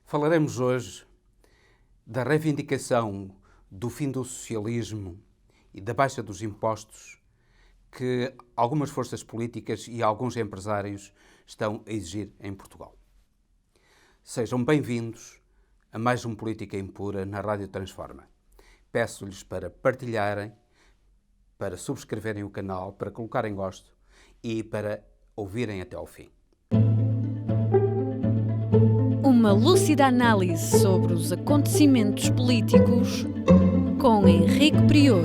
Falaremos hoje da reivindicação do fim do socialismo e da baixa dos impostos que algumas forças políticas e alguns empresários estão a exigir em Portugal. Sejam bem-vindos a mais um Política Impura na Rádio Transforma. Peço-lhes para partilharem, para subscreverem o canal, para colocarem gosto e para ouvirem até ao fim. Uma lúcida análise sobre os acontecimentos políticos com Henrique Prior.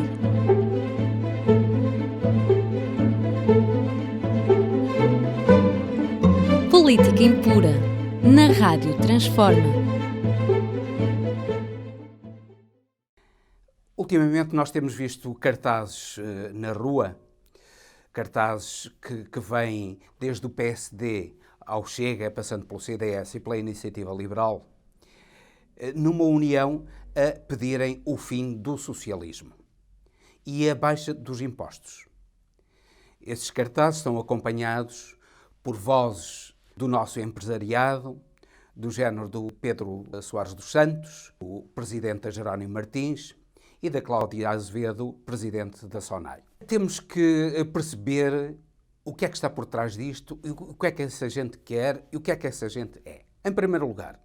Política Impura, na Rádio Transforma. Ultimamente nós temos visto cartazes na rua, cartazes que vêm desde o PSD ao Chega, passando pelo CDS e pela Iniciativa Liberal, numa união a pedirem o fim do socialismo e a baixa dos impostos. Esses cartazes são acompanhados por vozes do nosso empresariado, do género do Pedro Soares dos Santos, o presidente da Jerónimo Martins, e da Cláudia Azevedo, presidente da SONAI. Temos que perceber o que é que está por trás disto, o que é que essa gente quer e o que é que essa gente é. Em primeiro lugar,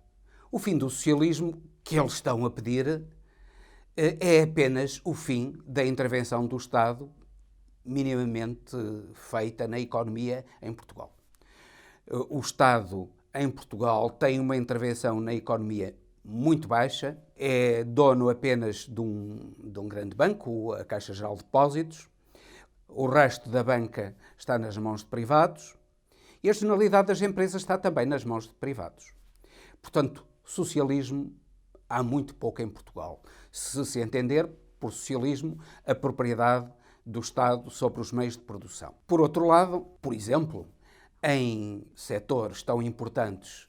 o fim do socialismo que eles estão a pedir é apenas o fim da intervenção do Estado minimamente feita na economia em Portugal. O Estado em Portugal tem uma intervenção na economia muito baixa, é dono apenas de um grande banco, a Caixa Geral de Depósitos. O resto da banca está nas mãos de privados e a generalidade das empresas está também nas mãos de privados. Portanto, socialismo há muito pouco em Portugal. Se entender por socialismo a propriedade do Estado sobre os meios de produção. Por outro lado, por exemplo, em setores tão importantes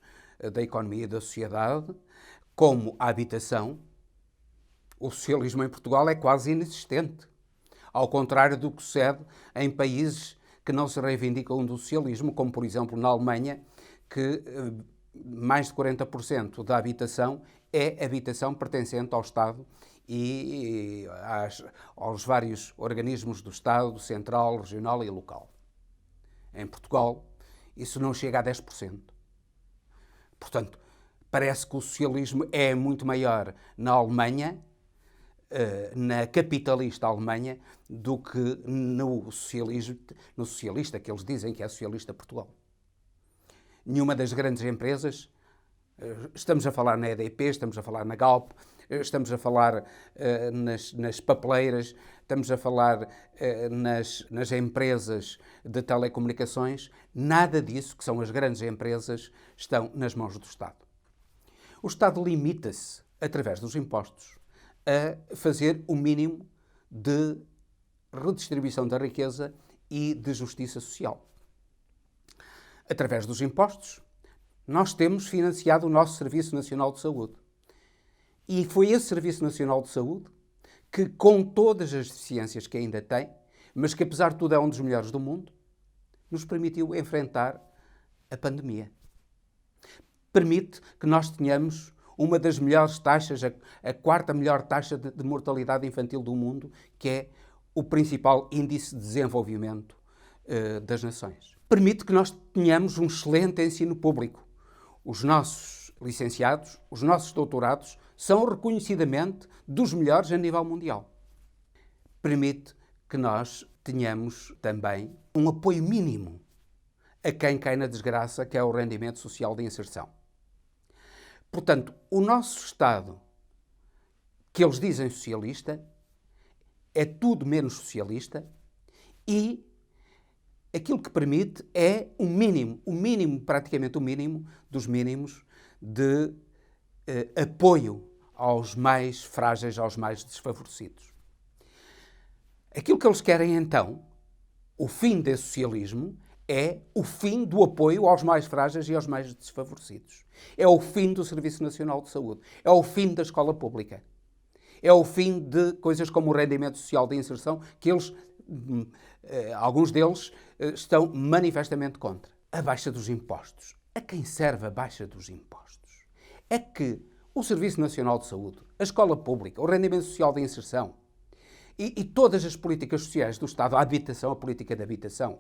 da economia e da sociedade, como a habitação, o socialismo em Portugal é quase inexistente. Ao contrário do que sucede em países que não se reivindicam do socialismo, como por exemplo na Alemanha, que mais de 40% da habitação é habitação pertencente ao Estado e aos vários organismos do Estado, central, regional e local. Em Portugal, isso não chega a 10%. Portanto, parece que o socialismo é muito maior na Alemanha, na capitalista Alemanha, do que no socialista, que eles dizem que é socialista Portugal. Nenhuma das grandes empresas, estamos a falar na EDP, estamos a falar na Galp, estamos a falar nas papeleiras, estamos a falar nas empresas de telecomunicações, nada disso, que são as grandes empresas, estão nas mãos do Estado. O Estado limita-se, através dos impostos, a fazer o mínimo de redistribuição da riqueza e de justiça social. Através dos impostos, nós temos financiado o nosso Serviço Nacional de Saúde. E foi esse Serviço Nacional de Saúde que, com todas as deficiências que ainda tem, mas que apesar de tudo é um dos melhores do mundo, nos permitiu enfrentar a pandemia. Permite que nós tenhamos uma das melhores taxas, a quarta melhor taxa de mortalidade infantil do mundo, que é o principal índice de desenvolvimento das nações. Permite que nós tenhamos um excelente ensino público. Os nossos licenciados, os nossos doutorados, são reconhecidamente dos melhores a nível mundial. Permite que nós tenhamos também um apoio mínimo a quem cai na desgraça, que é o rendimento social de inserção. Portanto, o nosso Estado, que eles dizem socialista, é tudo menos socialista e aquilo que permite é praticamente o mínimo dos mínimos de apoio aos mais frágeis, aos mais desfavorecidos. Aquilo que eles querem então, o fim desse socialismo, é o fim do apoio aos mais frágeis e aos mais desfavorecidos. É o fim do Serviço Nacional de Saúde. É o fim da escola pública. É o fim de coisas como o rendimento social de inserção, que eles, alguns deles, estão manifestamente contra. A baixa dos impostos. A quem serve a baixa dos impostos? é que o Serviço Nacional de Saúde, a escola pública, o rendimento social de inserção e todas as políticas sociais do Estado, a habitação, a política de habitação,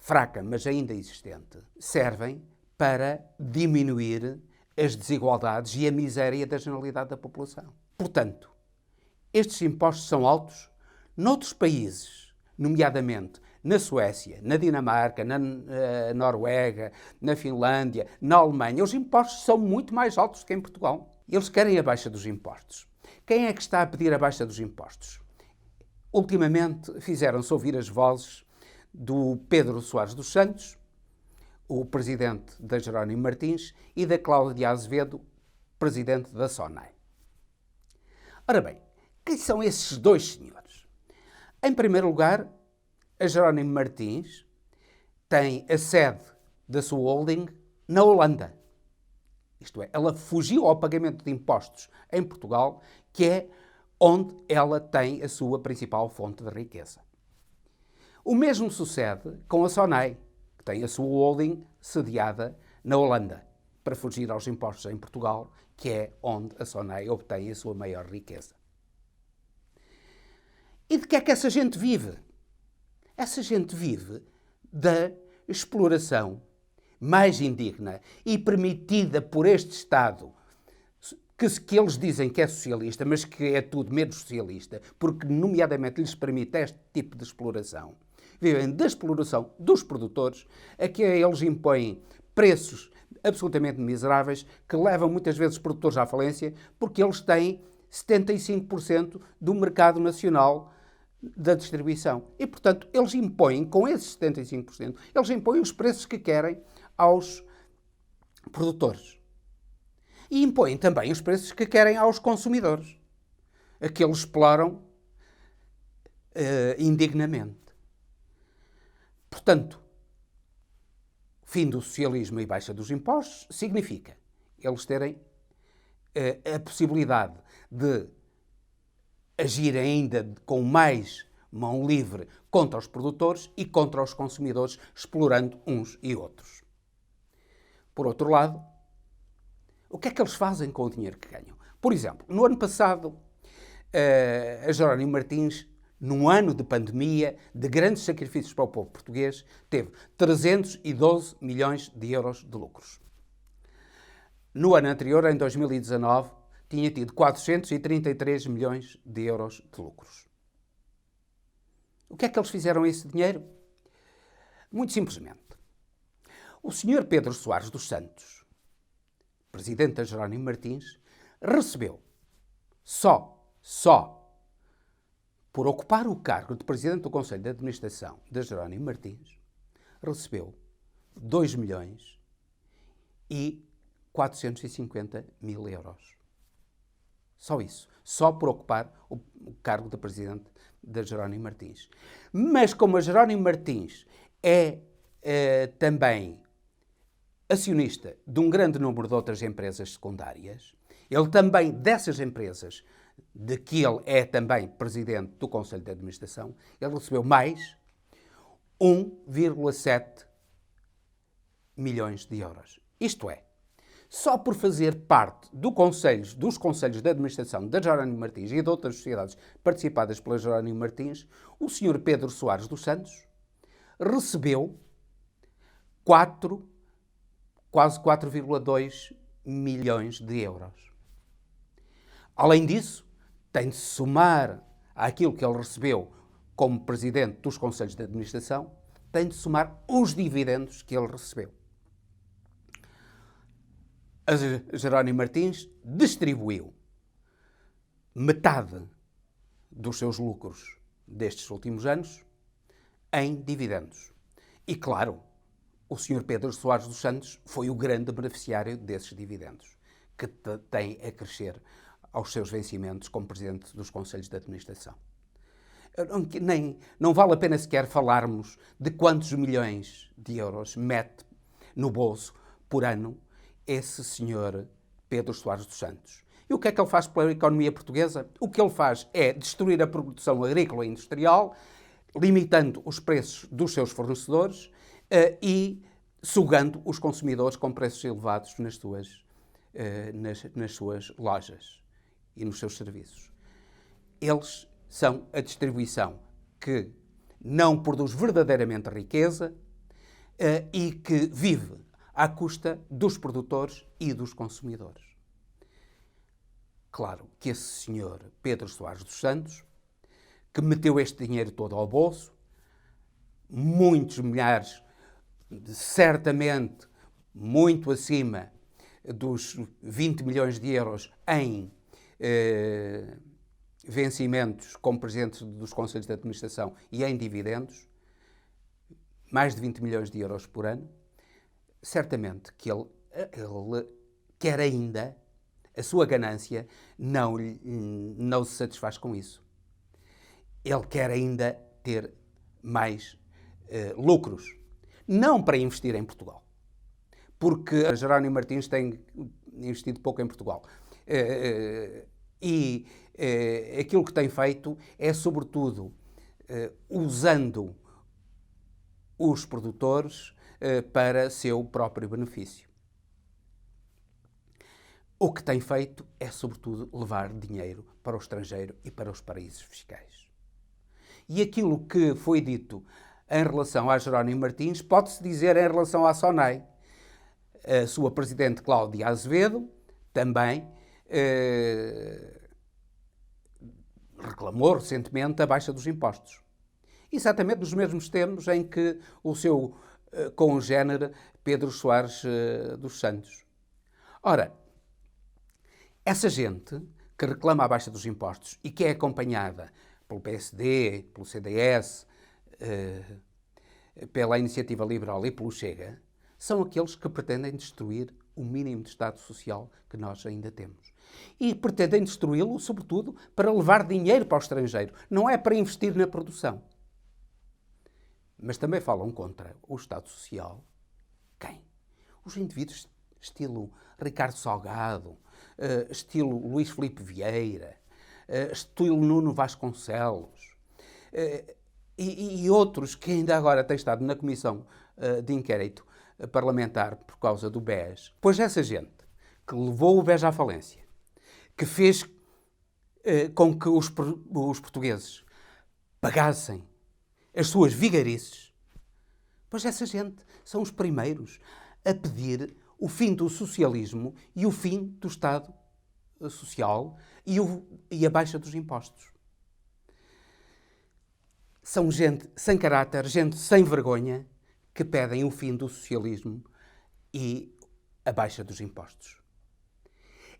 fraca, mas ainda existente, servem para diminuir as desigualdades e a miséria da generalidade da população. Portanto, estes impostos são altos. Noutros países, nomeadamente na Suécia, na Dinamarca, na Noruega, na Finlândia, na Alemanha, os impostos são muito mais altos do que em Portugal. Eles querem a baixa dos impostos. Quem é que está a pedir a baixa dos impostos? Ultimamente fizeram-se ouvir as vozes do Pedro Soares dos Santos, o presidente da Jerónimo Martins, e da Cláudia Azevedo, presidente da SONAI. Ora bem, quem são esses dois senhores? Em primeiro lugar, a Jerónimo Martins tem a sede da sua holding na Holanda. Isto é, ela fugiu ao pagamento de impostos em Portugal, que é onde ela tem a sua principal fonte de riqueza. O mesmo sucede com a SONAI, que tem a sua holding sediada na Holanda, para fugir aos impostos em Portugal, que é onde a SONAI obtém a sua maior riqueza. E de que é que essa gente vive? Essa gente vive da exploração mais indigna e permitida por este Estado, que eles dizem que é socialista, mas que é tudo menos socialista, porque nomeadamente lhes permite este tipo de exploração. Vivem da exploração dos produtores, a que eles impõem preços absolutamente miseráveis, que levam muitas vezes os produtores à falência, porque eles têm 75% do mercado nacional da distribuição. E, portanto, eles impõem, com esses 75%, eles impõem os preços que querem aos produtores. E impõem também os preços que querem aos consumidores, a que eles exploram indignamente. Portanto, fim do socialismo e baixa dos impostos significa eles terem a possibilidade de agir ainda com mais mão livre contra os produtores e contra os consumidores, explorando uns e outros. Por outro lado, o que é que eles fazem com o dinheiro que ganham? Por exemplo, no ano passado, a Jerónimo Martins, num ano de pandemia, de grandes sacrifícios para o povo português, teve 312 milhões de euros de lucros. No ano anterior, em 2019, tinha tido 433 milhões de euros de lucros. O que é que eles fizeram a esse dinheiro? Muito simplesmente. O Sr. Pedro Soares dos Santos, presidente da Jerónimo Martins, recebeu só por ocupar o cargo de presidente do Conselho de Administração da Jerónimo Martins, recebeu 2 milhões e 450 mil euros. Só isso. Só por ocupar o cargo de presidente da Jerónimo Martins. Mas como a Jerónimo Martins é também acionista de um grande número de outras empresas secundárias, ele também, dessas empresas, de que ele é também presidente do Conselho de Administração, ele recebeu mais 1,7 milhões de euros. Isto é, só por fazer parte dos Conselhos de Administração da Jerónimo Martins e de outras sociedades participadas pela Jerónimo Martins, o Sr. Pedro Soares dos Santos recebeu quase 4,2 milhões de euros. Além disso, tem de somar àquilo que ele recebeu como presidente dos Conselhos de Administração, tem de somar os dividendos que ele recebeu. A Jerónimo Martins distribuiu metade dos seus lucros destes últimos anos em dividendos. E, claro, o Sr. Pedro Soares dos Santos foi o grande beneficiário desses dividendos, que tem a crescer aos seus vencimentos como presidente dos Conselhos de Administração. Não vale a pena sequer falarmos de quantos milhões de euros mete no bolso por ano esse senhor Pedro Soares dos Santos. E o que é que ele faz pela economia portuguesa? O que ele faz é destruir a produção agrícola e industrial, limitando os preços dos seus fornecedores e sugando os consumidores com preços elevados nas suas nas suas lojas e nos seus serviços. Eles são a distribuição que não produz verdadeiramente riqueza e que vive à custa dos produtores e dos consumidores. Claro que esse senhor Pedro Soares dos Santos, que meteu este dinheiro todo ao bolso, muitos milhares, certamente muito acima dos 20 milhões de euros em vencimentos como presidente dos conselhos de administração e em dividendos, mais de 20 milhões de euros por ano, certamente que ele quer ainda, a sua ganância não se satisfaz com isso. Ele quer ainda ter mais lucros, não para investir em Portugal, porque Jerónimo Martins tem investido pouco em Portugal. E aquilo que tem feito é, sobretudo, usando os produtores para seu próprio benefício. O que tem feito é, sobretudo, levar dinheiro para o estrangeiro e para os paraísos fiscais. E aquilo que foi dito em relação a Jerónimo Martins pode-se dizer em relação à SONAI. A sua presidente Cláudia Azevedo também reclamou recentemente a baixa dos impostos. Exatamente nos mesmos termos em que o seu congénere Pedro Soares dos Santos. Ora, essa gente que reclama a baixa dos impostos e que é acompanhada pelo PSD, pelo CDS, pela Iniciativa Liberal e pelo Chega, são aqueles que pretendem destruir o mínimo de Estado Social que nós ainda temos. E pretendem destruí-lo, sobretudo, para levar dinheiro para o estrangeiro. Não é para investir na produção. Mas também falam contra o Estado Social. Quem? Os indivíduos estilo Ricardo Salgado, estilo Luís Filipe Vieira, estilo Nuno Vasconcelos e outros que ainda agora têm estado na Comissão de Inquérito Parlamentar por causa do BES. Pois essa gente que levou o BES à falência, que fez com que os portugueses pagassem as suas vigarices, pois essa gente são os primeiros a pedir o fim do socialismo e o fim do Estado Social e a baixa dos impostos. São gente sem caráter, gente sem vergonha, que pedem o fim do socialismo e a baixa dos impostos.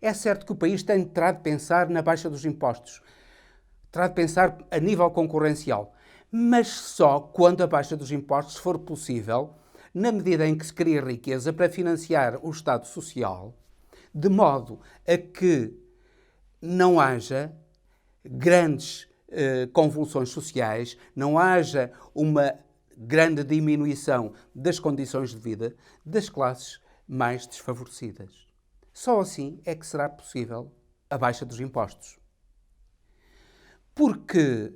É certo que o país terá de pensar na baixa dos impostos, terá de pensar a nível concorrencial, mas só quando a baixa dos impostos for possível, na medida em que se cria riqueza para financiar o Estado Social, de modo a que não haja grandes convulsões sociais, não haja uma grande diminuição das condições de vida das classes mais desfavorecidas. Só assim é que será possível a baixa dos impostos. Porque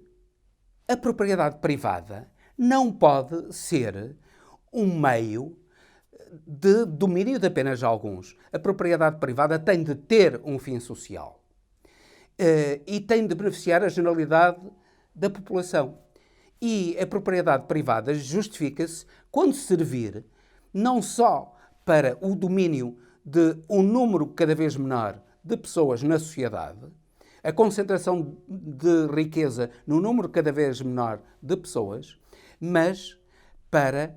a propriedade privada não pode ser um meio de domínio de apenas alguns. A propriedade privada tem de ter um fim social e tem de beneficiar a generalidade da população. E a propriedade privada justifica-se quando servir não só para o domínio de um número cada vez menor de pessoas na sociedade, a concentração de riqueza no número cada vez menor de pessoas, mas para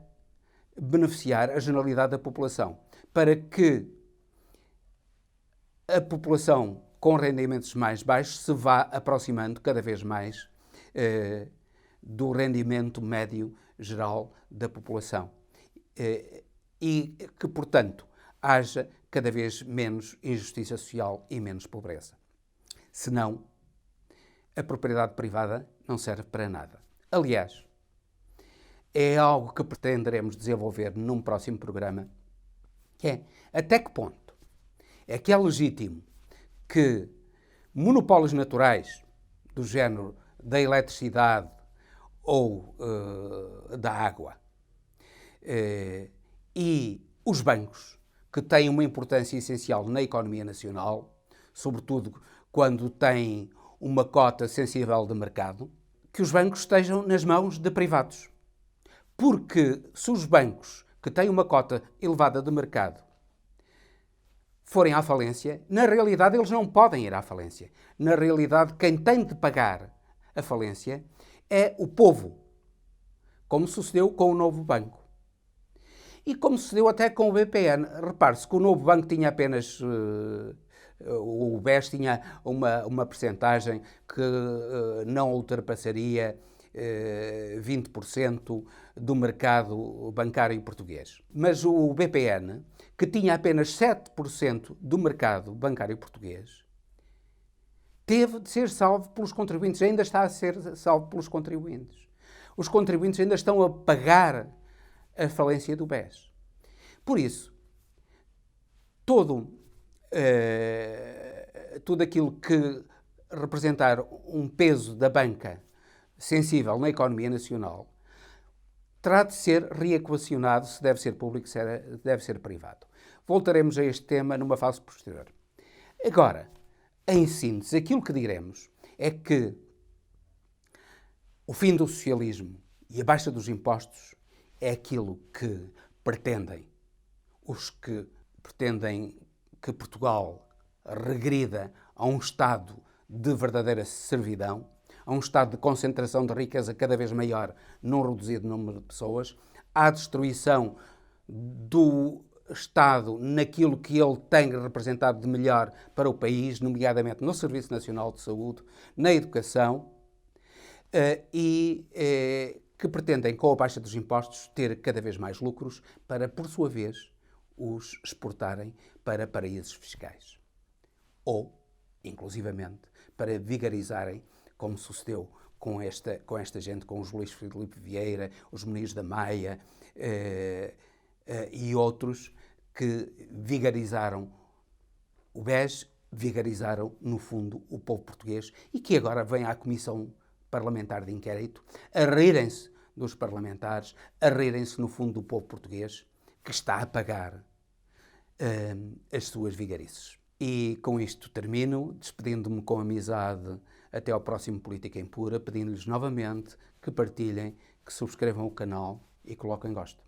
beneficiar a generalidade da população, para que a população com rendimentos mais baixos se vá aproximando cada vez mais do rendimento médio geral da população e que, portanto, haja cada vez menos injustiça social e menos pobreza. Senão, a propriedade privada não serve para nada. Aliás, é algo que pretenderemos desenvolver num próximo programa, que é até que ponto é que é legítimo que monopólios naturais do género da eletricidade ou da água e os bancos que têm uma importância essencial na economia nacional, sobretudo quando têm uma cota sensível de mercado, que os bancos estejam nas mãos de privados. Porque se os bancos que têm uma cota elevada de mercado forem à falência, na realidade eles não podem ir à falência. Na realidade, quem tem de pagar a falência é o povo, como sucedeu com o novo banco. E como sucedeu até com o BPN. Repare-se que o novo banco tinha apenas... o BES tinha uma percentagem que não ultrapassaria 20% do mercado bancário português. Mas o BPN, que tinha apenas 7% do mercado bancário português, teve de ser salvo pelos contribuintes, ainda está a ser salvo pelos contribuintes. Os contribuintes ainda estão a pagar a falência do BES. Por isso, tudo aquilo que representar um peso da banca sensível na economia nacional terá de ser reequacionado se deve ser público, se deve ser privado. Voltaremos a este tema numa fase posterior. Agora, em síntese, aquilo que diremos é que o fim do socialismo e a baixa dos impostos é aquilo que pretendem os que pretendem que Portugal regrida a um estado de verdadeira servidão, a um estado de concentração de riqueza cada vez maior num reduzido número de pessoas, à destruição do Estado naquilo que ele tem representado de melhor para o país, nomeadamente no Serviço Nacional de Saúde, na educação, que pretendem, com a baixa dos impostos, ter cada vez mais lucros para, por sua vez, os exportarem para paraísos fiscais. Ou, inclusivamente, para vigarizarem, como sucedeu com esta gente, com os Luís Filipe Vieira, os Muniz da Maia e outros que vigarizaram o BES, vigarizaram, no fundo, o povo português e que agora vem à Comissão Parlamentar de Inquérito a rirem-se dos parlamentares, a rirem-se, no fundo, do povo português que está a pagar as suas vigarices. E com isto termino, despedindo-me com amizade até ao próximo Política em Pura, pedindo-lhes novamente que partilhem, que subscrevam o canal e coloquem gosto.